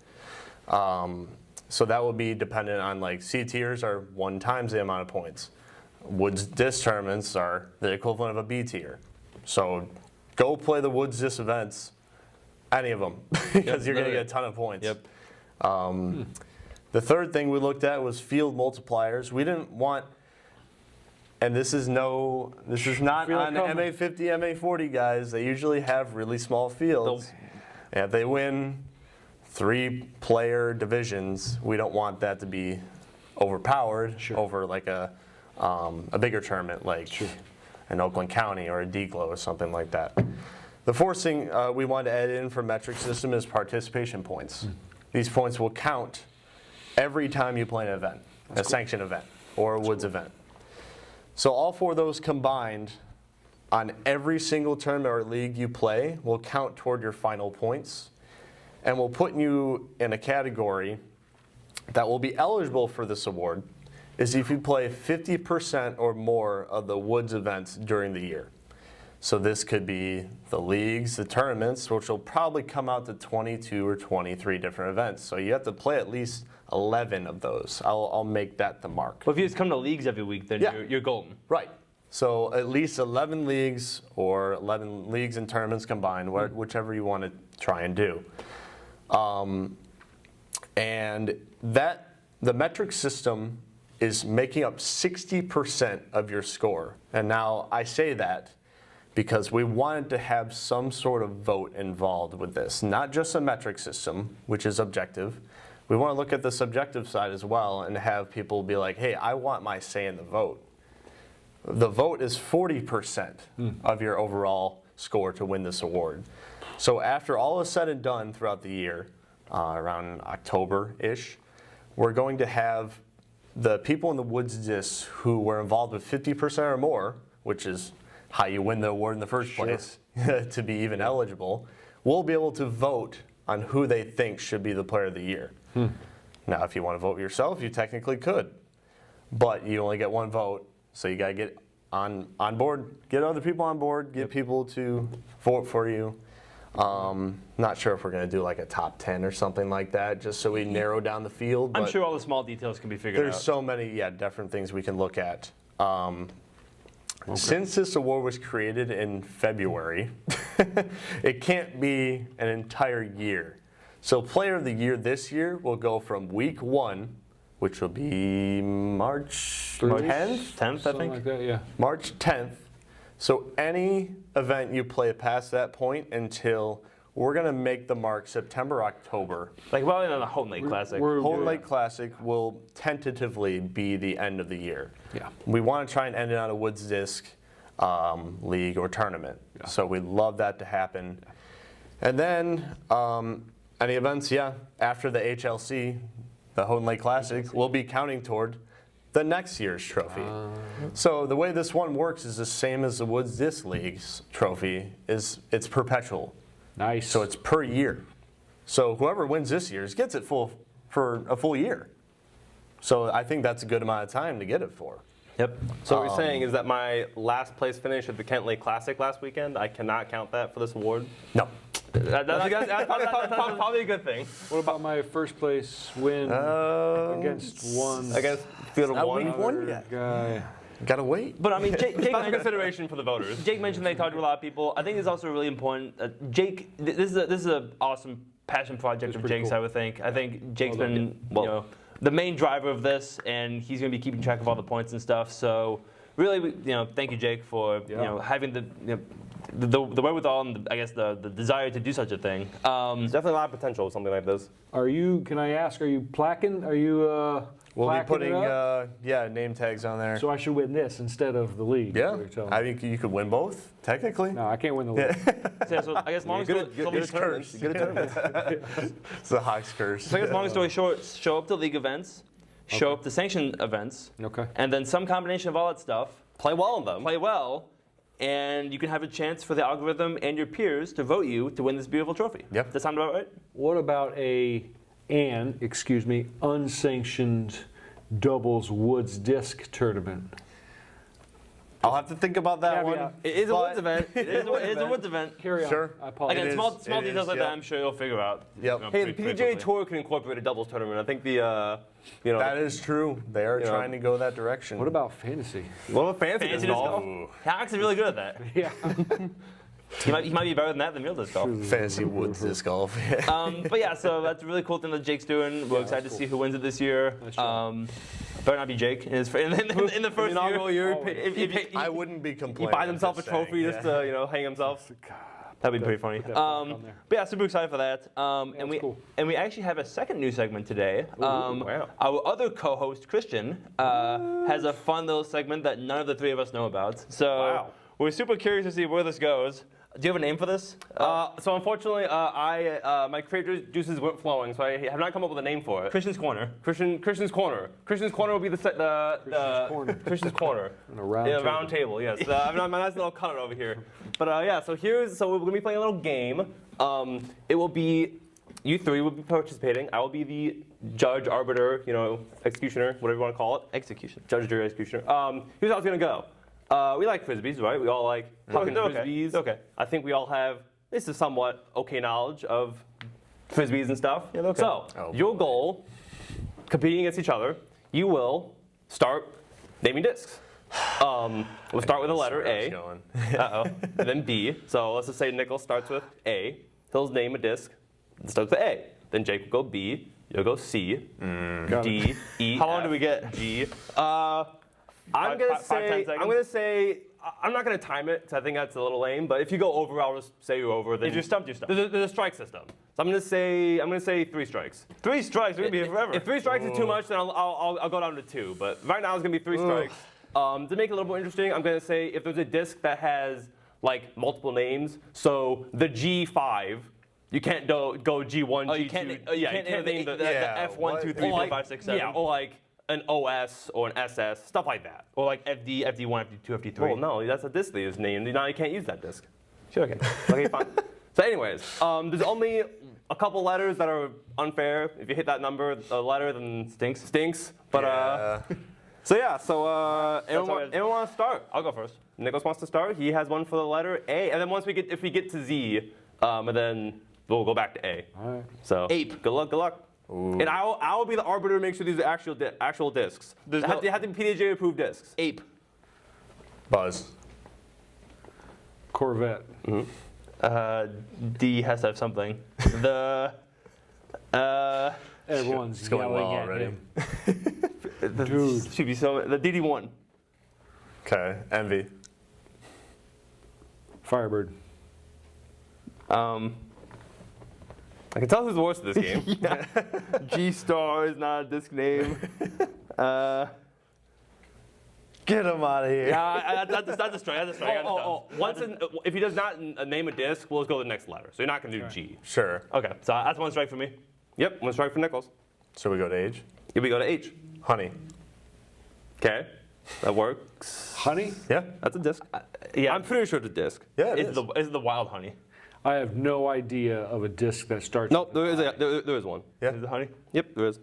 So that will be dependent on, like, C tiers are 1 times the amount of points. Woods Disc tournaments are the equivalent of a B tier. So go play the Woods Disc events, any of them, because you're going to get a ton of points. Yep. The third thing we looked at was field multipliers. We didn't want, and this is not Feel it on coming. MA50, MA40 guys. They usually have really small fields. And if they win 3-player divisions, we don't want that to be overpowered over like a bigger tournament like an Oakland County or a DGLO or something like that. The fourth thing we wanted to add in for metric system is participation points. These points will count every time you play an event, a sanctioned event or a Woods event. So all 4 of those combined on every single tournament or league you play will count toward your final points, and will put you in a category that will be eligible for this award is if you play 50% or more of the Woods events during the year. So this could be the leagues, the tournaments, which will probably come out to 22 or 23 different events. So you have to play at least 11 of those. I'll make that the mark. Well, if you just come to leagues every week, then Yeah. you're golden. Right. So at least 11 leagues or 11 leagues and tournaments combined, whichever you want to try and do. And the metric system is making up 60% of your score. And now I say that because we wanted to have some sort of vote involved with this. Not just a metric system, which is objective. We want to look at the subjective side as well and have people be like, hey, I want my say in the vote. The vote is 40% of your overall score to win this award. So after all is said and done throughout the year, around October-ish, we're going to have the people in the Woods Disc who were involved with 50% or more, which is how you win the award in the first place, to be even eligible, will be able to vote on who they think should be the player of the year. Now, if you want to vote yourself, you technically could, but you only get 1 vote, so you got to get on board, get other people on board, get people to vote for you. Not sure if we're going to do like a top 10 or something like that, just so we narrow down the field. I'm but sure all the small details can be figured there's out. so many, different things we can look at. Since this award was created in February, it can't be an entire year. So Player of the Year this year will go from week 1, which will be March 10th? 10th, I Something think. like that, yeah. March 10th. So any event you play past that point until we're going to make the mark September, October. Like, well, in the Houghton Lake Classic. Houghton Lake Classic will tentatively be the end of the year. Yeah. We want to try and end it on a Woods Disc league or tournament. Yeah. So we'd love that to happen. And then any events, after the HLC, the Houghton Lake Classic, we'll be counting toward the next year's trophy. So the way this one works is the same as the Woods Disc League's trophy. It's perpetual. Nice. So it's per year. So whoever wins this year's gets it for a full year. So I think that's a good amount of time to get it for. Yep. So what you're saying is that my last place finish at the Kent Lake Classic last weekend, I cannot count that for this award? No. That's probably a good thing. What about my first place win against one Against field of not one. week one yet. guy? Gotta wait. But I mean, Jake Special mentioned, consideration for the voters. Jake mentioned they talked to a lot of people. I think it's also really important. Jake, this is an awesome passion project of pretty Jake's, cool. I would think. I think Jake's Well done. been the main driver of this, and he's going to be keeping track of all the points and stuff. So really, thank you, Jake, for having the wherewithal and I guess the desire to do such a thing. There's definitely a lot of potential with something like this. Can I ask, are you placking? Are you We'll be placking putting it up? name tags on there. So I should win this instead of the league. is Yeah, what you're telling I me. think you could win both, technically. No, I can't win the league. So I guess long story It's the Hox curse. So I guess long story short, show up to league events, show up to sanctioned events, Okay. and then some combination of all that stuff. Play well in them. Play well, and you can have a chance for the algorithm and your peers to vote you to win this beautiful trophy. Yep. Does that sound about right? What about unsanctioned doubles Woods Disc tournament? I'll have to think about that Caveat. one. It is a but- Woods event. It is a Woods event. Carry on. Sure. I apologize. Again, It small is, details like yeah. that, I'm sure you'll figure out. Yep. Hey, the pretty PGA quickly. Tour can incorporate a doubles tournament. I think That is true. They are Yeah. trying to go that direction. What about fantasy? what about fancy Fantasy disc disc golf? golf. Alex is really good at that. Yeah. He might be better than that than real disc golf. Fantasy Woods Disc Golf? But yeah, so that's a really cool thing that Jake's doing. We're excited to see who wins it this year. Nice job. Better not be Jake in the first Inaugural year. Oh, I wouldn't be He complaining. buys himself a I'm just saying, trophy just to hang himself. That'd be pretty funny. Put that on there. But yeah, super excited for that. And that's cool. we actually have a second new segment today. wow. Our other co-host Christian has a fun little segment that none of the three of us know about. So Wow. we're super curious to see where this goes. Do you have a name for this? So unfortunately, my creative juices weren't flowing, so I have not come up with a name for it. Christian's Corner. Christian's Corner. Christian's Corner will be the Corner. Christian's Corner. On a round Yeah, table. round table. Yes. my nice little cutter over here. But so we're gonna be playing a little game. It will be you three will be participating. I will be the judge, arbiter, executioner, whatever you want to call it. Execution. Judge, jury, executioner. Here's how it's gonna go. We like frisbees, right? We all like fucking they're okay. frisbees. They're okay. I think we all have this is somewhat okay knowledge of frisbees and stuff. Yeah, they're okay. So Oh, your goal, competing against each other, you will start naming discs. We'll start with the letter Where I was A. going. And then B. So let's just say Nicholas starts with A. He'll name a disc. It starts with A. Then Jake will go B. You'll go C. Got D. E. How long do F, we get? G. Five, 10 seconds? I'm gonna say. I'm not gonna time it because I think that's a little lame. But if you go over, I'll just say you're over. Then If you're stumped, you're stumped. There's a strike system. So I'm gonna say 3 strikes. 3 strikes. We're gonna be here forever. If 3 strikes is too much, then I'll go down to 2. But right now it's gonna be 3 strikes. To make it a little more interesting, I'm gonna say if there's a disc that has like multiple names, so the G5, you can't go G1, G2. You can't name the Yeah, F1, what? 2, 3, or 4, like, 5, 6, 7. Yeah, or like an OS or an SS, stuff like that. Or like FD, FD1, FD2, FD3. Well, no, that's a disc that is named. Now you can't use that disc. Sure, okay. Okay, fine. So anyways, there's only a couple letters that are unfair. If you hit that number, a letter, then stinks. But Yeah. anyone want to start? I'll go first. Nicholas wants to start. He has one for the letter A, and then if we get to Z, and then we'll go back to A. All right. So Ape. Good luck. Good luck. Ooh. And I will be the arbiter to make sure these are actual discs. They have to be PDJ approved discs. Ape. Buzz. Corvette. D has to have something. The Everyone's It's going yelling well at already. him. Dude. Should be the DD1. Okay. Envy. Firebird. I can tell who's the worst at this game. G Star is not a disc name. Get him out of here. Yeah, that's a strike. That's a strike. If he does not name a disc, we'll just go to the next letter. So you're not gonna do G. Sure. Okay, so that's one strike for me. Yep, one strike for Nicholas. So we go to H. Here we go to H. Honey. Okay, that works. Honey? Yeah. That's a disc. Yeah. I'm pretty sure it's a disc. Yeah. It Is is. the wild honey? I have no idea of a disc that starts Nope, there is one. Yeah. Is it honey? Yep, there is.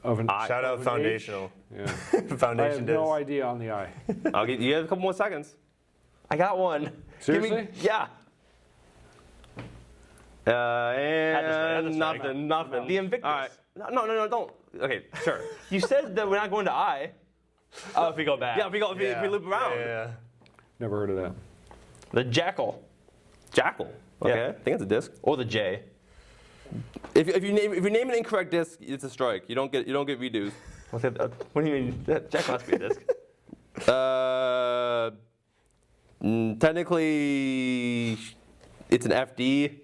of an Shout out of an foundational. H. Yeah. I Foundation have disc. no idea on the eye. I'll give you a couple more seconds. I got one. Seriously? Yeah. And That's a strike. nothing. The Invictus. All right. No, don't. Okay, sure. You said that we're not going to I. Oh, if we go back. Yeah, if we loop around. Yeah. Never heard of that. The Jackal. Jackal. Okay, Yeah. I think it's a disc. Or the J. If you name an incorrect disc, it's a strike. You don't get redos. What do you mean? That Jackal has to be a disc. Technically, it's an FD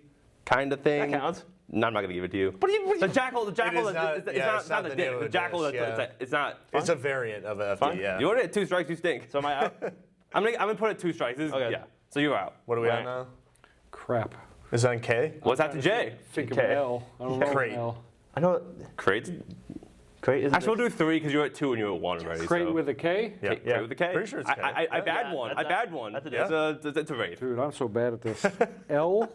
kind of thing. That counts. No, I'm not gonna give it to you. The jackal. The jackal. is not- It's yeah, it's not not the the name disc. of The the jackal. disc, yeah. It's not. It's a variant of a FD. Fine. Yeah. You already had 2 strikes. You stink. So am I out? I'm gonna put it 2 strikes. This is, Okay. Yeah. So you're out. What are we Right. on now? Crap. Is it on K? What's after J? Think of Okay. an L. I don't know Crate. an L. I know. Crate. Crate is. Actually, we'll do 3 because you're at 2 and you're at 1 already. Crate so. with a K? Yeah. Crate with a K. Pretty sure it's K. I bad Yeah, one. that's I bad one. that's a It's a wraith. Dude, I'm so bad at this. L?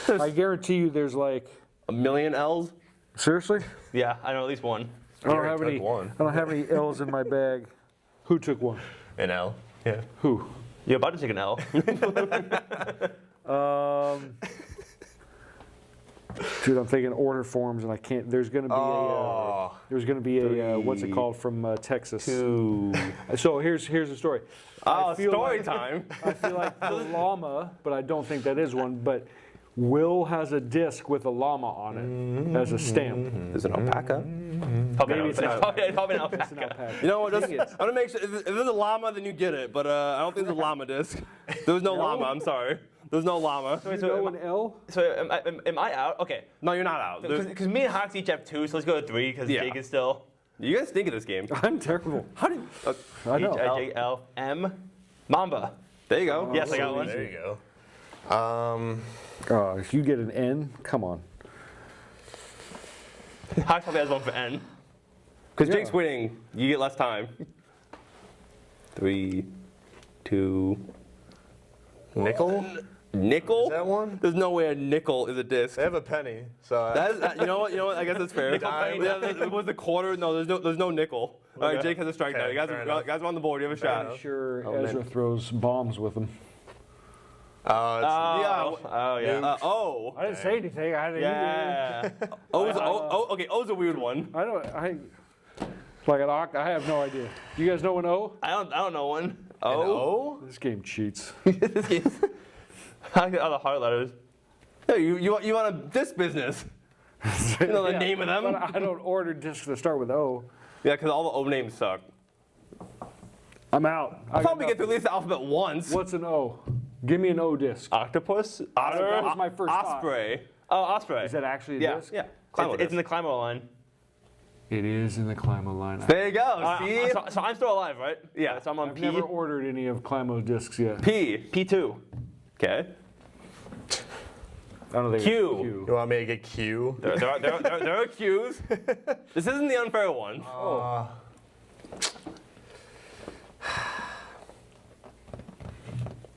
I guarantee you there's like, A million L's. seriously? Yeah, I know at least one. I don't Garrett have took any. one. I don't have any L's in my bag. Who took one? An L. Yeah. Who? You're about to take an L. Dude, I'm thinking order forms, and I can't. There's gonna be Oh. what's it called from Texas? 2. So here's the story. Oh, I feel story like- time. I feel like the llama, but I don't think that is one. But Will has a disc with a llama on it as a stamp. Is it alpaca? Probably Maybe not. it's not. Probably not It's an alpaca. alpaca. You know what? Just, Dang I'm it. gonna make sure. If there's a llama, then you get it. But I don't think there's a llama disc. There was no llama. I'm sorry. There's no llama. You know an L? So am I out? Okay. No, you're not out. There's- Because me and Hox each have 2, so let's go to 3 because Yeah. Jake is still. You guys stink at this game. I'm terrible. How did? I know. H-I-J-L-M. Mamba. There you go. Yes, I got one. There you go. If you get an N, come on. Hox probably has one for N. Because Yeah. Jake's winning, you get less time. 3, 2. Nickel? Nickel? Is that one? There's no way a nickel is a disc. They have a penny. So That is, you know what? I guess that's fair. Nickel penny. Yeah, was the quarter? No, there's no nickel. All right, Okay. Jake has a strike now. Okay, You guys fair are enough. on the board. You have a Fair shot. enough. I'm sure Oh, Ezra man. throws bombs with him. Oh, yeah. Oh. I didn't say anything. Yeah. Okay. O's a weird one. I don't. I have no idea. You guys know an O? I don't know one. An O. O? This game cheats. This game's. I got all the hard letters. Hey, you want a disc business? You know the Yeah, name of them? But I don't order discs that start with O. Yeah, because all the O names suck. I'm out. I'll probably get through at least the alphabet once. What's an O? Give me an O disc. Octopus? Otter? That was my first thought. Osprey. Oh, Osprey. Is that actually a Yeah. disc? Yeah. It's in the climber line. It is in the Climo line. There you go. See? So I'm still alive, right? Yeah. So I'm on I've P. never ordered any of Climo discs yet. P. P2. Okay. I don't think Q. it's You want me to get Q? There are Q's. This isn't the unfair one.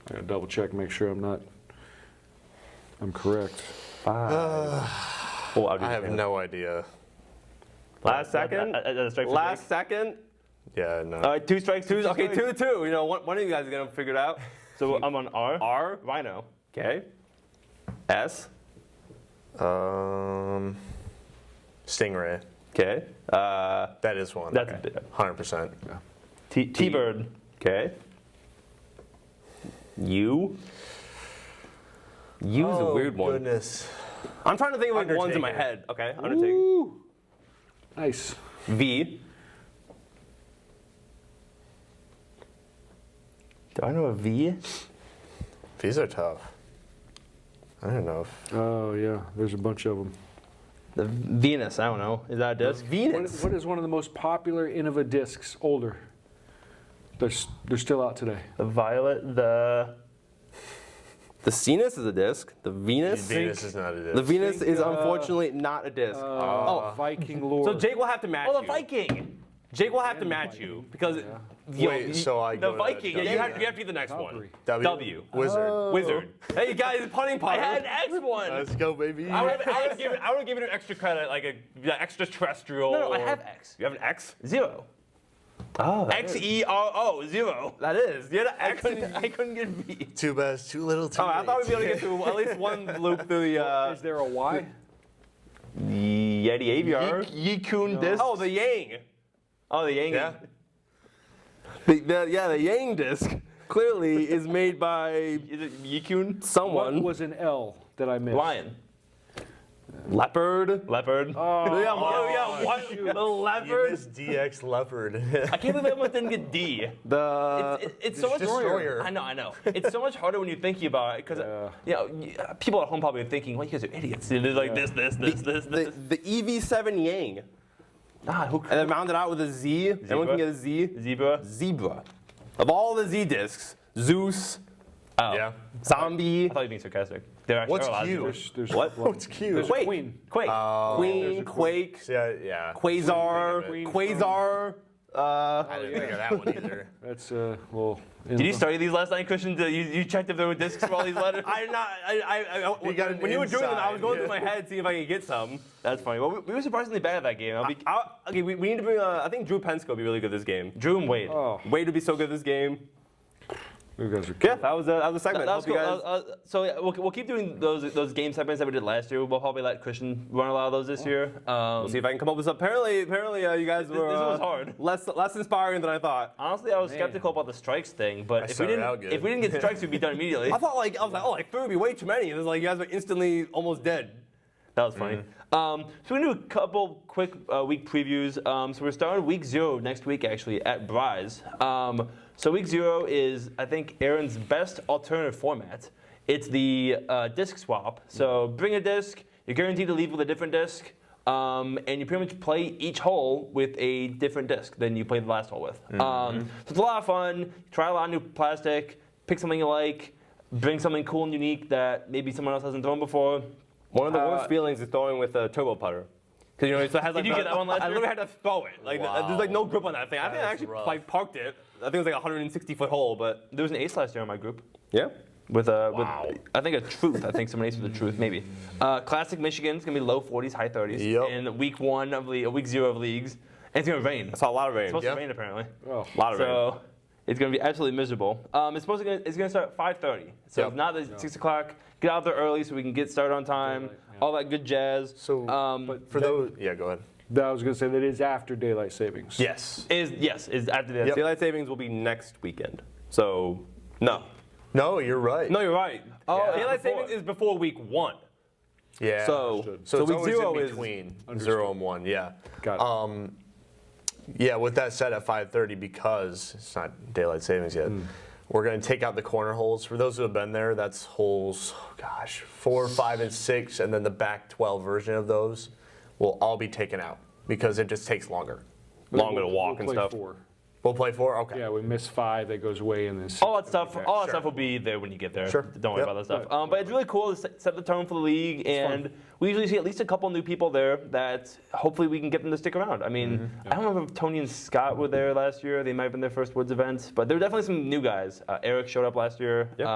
I gotta double check, make sure I'm correct. Oh, I have no idea. Last second. That's a strike for Last Jake. second. Yeah, no. All right, 2 strikes. Two. Okay, strikes. 2 to 2. You know, one of you guys is gonna figure it out. So I'm on R. R. Rhino. Okay. S. Stingray. Okay. That is one. That's okay. a bit. 100%. T-bird. Okay. U. U's a weird one. Goodness. I'm trying to think of like ones in my Undertaker. head. Okay, Undertaker. Woo! Nice. V. Do I know a V? These are tough. I don't know. Oh, yeah. There's a bunch of them. The Venus. I don't know. Is that a disc? Venus. What is one of the most popular Innova discs, older? They're still out today. The Violet. The Venus is a disc. The Venus. Venus is not a disc. The Venus Think, is unfortunately not a disc. Viking lore. So Jake will have to match oh, you. the Viking. Jake will have to match you because Wait, so I the go to Viking. yeah, W. you have to be the next Valkyrie. one. W. Wizard. Wizard. Hey, you guys, punning I potter. had an X one. Let's go, baby. I would have given it extra credit, like a extraterrestrial. No, I or- have X. You have an X? 0. Oh, X-E-R-O, 0. That is. You had an X. I couldn't get V. Two best, too little, too Oh, I thought we'd be able to late. get through at least one loop through the Is there a Y? Yeti Aviar. Yikun disc. Oh, the Yang. Oh, the Yang. Yeah. The Yang disc clearly is made by Is it Yikun? What someone. was an L that I missed? Lion. Leopard. Leopard. Yeah, what? The You leopard. missed DX Leopard. I can't believe I almost didn't get D. It's so much Destroyer. I know. It's so much harder when you're thinking about it because people at home probably are thinking, "Well, you guys are idiots." They're like this. The EV7 Yang. Who? And then rounded out with a Z. Everyone can get a Z. Zebra. Zebra. Of all the Z discs, Zeus, Oh. Yeah. Zombie, I thought you were being sarcastic. There actually What's are a lot of Q? zebras. There's What? What's cute? There's Quake. a queen. Quake. Queen, Quake, Yeah. Quasar, Queen. Quasar. I didn't think of that one either. That's well. Did you study these last night, Christian? You checked if there were discs for all these letters? You got an when you were doing them, I was inside, going through yeah. my head seeing if I could get some. That's funny. Well, we were surprisingly bad at that game. Okay, we need to bring. I think Drew Penske will be really good this game. Drew and Wade. Oh, Wade would be so good this game. you guys are Yeah, that was a segment. That was Hope you cool. guys- So yeah, we'll keep doing those game segments that we did last year. We'll probably let Christian run a lot of those this year. We'll see if I can come up with some. Apparently, you guys were this was hard. less inspiring than I thought. Honestly, I was skeptical about the strikes thing, but if we started out didn't good. get strikes, we'd be done immediately. I was like, 3 would be way too many. It was like you guys were instantly almost dead. That was funny. So we're gonna do a couple quick week previews. So we're starting week 0 next week, actually, at Bry's. So week 0 is, I think, Aaron's best alternative format. It's the disc swap. So bring a disc. You're guaranteed to leave with a different disc. And you pretty much play each hole with a different disc than you played the last hole with. So it's a lot of fun. Try a lot of new plastic. Pick something you like. Bring something cool and unique that maybe someone else hasn't thrown before. One of the worst feelings is throwing with a turbo putter. Because it still has like Did you get that one last I year? literally had to throw it. Like there's like no grip on that thing. I think I That's actually rough. like parked it. I think it was like a 160-foot hole, but There was an ace last year in my group. yeah. With I think a truth. I think someone ace with a truth, maybe. Classic Michigan's gonna be low 40s, high 30s Yep. in week 0 of leagues, and it's gonna rain. I saw a lot of rain. It's supposed Yep. to rain apparently. Oh, A lot of rain. So it's gonna be absolutely miserable. It's gonna start at 5:30. So Yep. it's not at 6 o'clock. Get out there early so we can get started on time. Daylight, yeah. All that good jazz. So, for those, yeah, go ahead. I was going to say that is after daylight savings. Yes. is after that. Yep. Daylight savings will be next weekend. So no. No, you're right. No, you're right. Oh, Daylight before. savings is before week 1. Yeah. So So it's week always 0 in is between Understood. 0 and 1. Yeah. Got it. Yeah. With that said, at 5:30, because it's not daylight savings yet, we're going to take out the corner holes. For those who have been there, that's holes, 4, 5, and 6, and then the back 12 version of those will all be taken out because it just takes longer. Longer to walk and play stuff. 4. We'll play 4. Okay. Yeah, we miss 5. That goes away, and then 6. All that stuff, all that Sure. stuff will be there when you get there. Sure. Don't worry Yep. about that stuff. But it's really cool to set the tone for the league, and we usually see at least a couple new people there that hopefully we can get them to stick around. I mean, I don't remember if Tony and Scott were there last year. They might have been their first Woods event, but there were definitely some new guys. Eric showed up last year. Yep.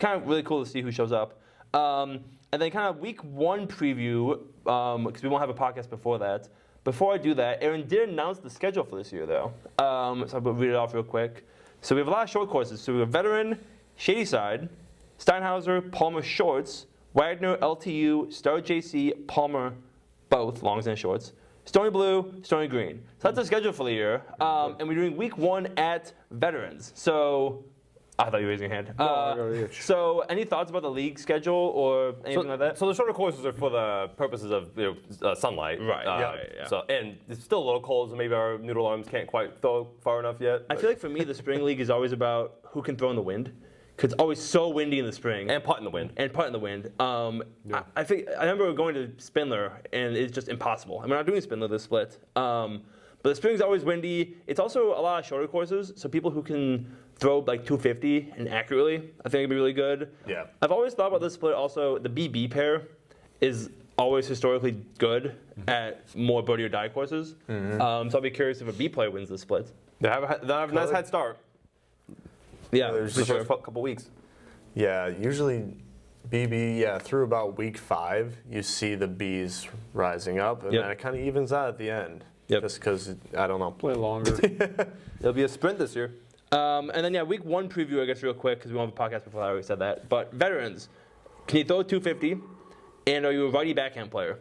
Kind of really cool to see who shows up. And then kind of week 1 preview, because we won't have a podcast before that. Before I do that, Aaron did announce the schedule for this year, though. So I'll read it off real quick. So we have a lot of short courses. So we have Veteran, Shadyside, Steinhauser, Palmer Shorts, Wagner, LTU, Star JC, Palmer, both longs and shorts. Stony Blue, Stony Green. So that's the schedule for the year. And we're doing week 1 at Veterans. So, I thought you were raising your hand. So, any thoughts about the league schedule or anything like that? So the shorter courses are for the purposes of sunlight. Right. Yeah. So and it's still a little cold, so maybe our noodle arms can't quite throw far enough yet. I feel like for me, the spring league is always about who can throw in the wind. Because it's always so windy in the spring. And putt in the wind. I think I remember going to Spindler, and it's just impossible. And we're not doing Spindler this split. But the spring's always windy. It's also a lot of shorter courses, so people who can throw like 250 and accurately, I think it'd be really good. Yeah. I've always thought about this split also. The BB pair is always historically good at more birdie or die courses. So I'll be curious if a B player wins the split. They have a nice head start. Yeah, There's for The sure. first couple weeks. Yeah, usually BB, through about week 5, you see the Bs rising up, and Yep. then it kind of evens out at the end. Yep. Just because, I don't know. Play longer. It'll be a sprint this year. And then, week 1 preview, I guess, real quick, because we won't have a podcast before I already said that. But veterans, can you throw 250? And are you a righty backhand player?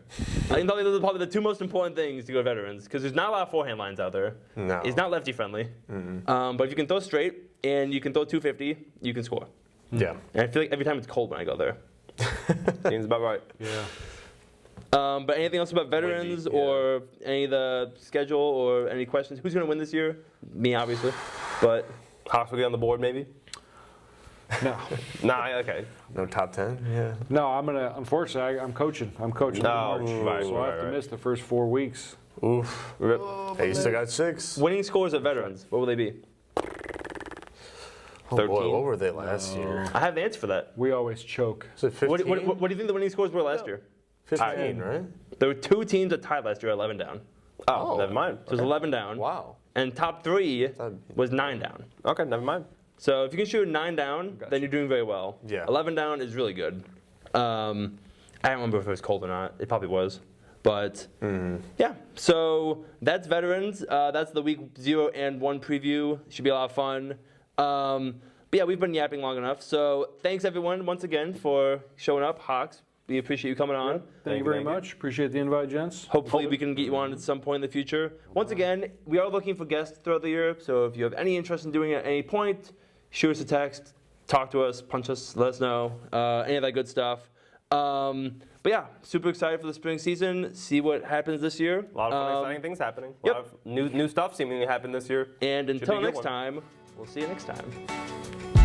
I think those are probably the 2 most important things to go to veterans, because there's not a lot of forehand lines out there. No. It's not lefty friendly. But if you can throw straight and you can throw 250, you can score. Yeah. And I feel like every time it's cold when I go there. Seems about right. Yeah. But anything else about veterans Windy, yeah. or any of the schedule or any questions? Who's going to win this year? Me, obviously. But Hox will get on the board, maybe? No. Nah, okay. No top 10? Yeah. No, unfortunately, I'm coaching. I'm coaching No, in March. right, So I have to miss the first 4 weeks. Oof. Rip. Hey, you still got 6. winning scores of veterans, what will they be? Oh boy, 13? what were they last year? I have the answer for that. We always choke. Was it 15? What do you think the winning scores were last year? 15, right? There were 2 teams that tied last year, 11 down. Oh, Oh. never mind. So it was 11 down. Wow. And top 3 was 9 down. Okay, never mind. So if you can shoot 9 down, then you're doing very well. Yeah. 11 down is really good. I don't remember if it was cold or not. It probably was. But yeah, so that's veterans. That's the week 0 and 1 preview. Should be a lot of fun. But yeah, we've been yapping long enough. So thanks everyone once again for showing up, Hox. We appreciate you coming on. Thank you very much. Appreciate the invite, gents. Hopefully we can get you on at some point in the future. Once again, we are looking for guests throughout the year. So if you have any interest in doing it at any point, shoot us a text, talk to us, punch us, let us know, any of that good stuff. But yeah, super excited for the spring season. See what happens this year. A lot of fun, exciting things happening. A Yep. lot of new stuff seemingly happened this year. And Should be until a good next one. time, we'll see you next time.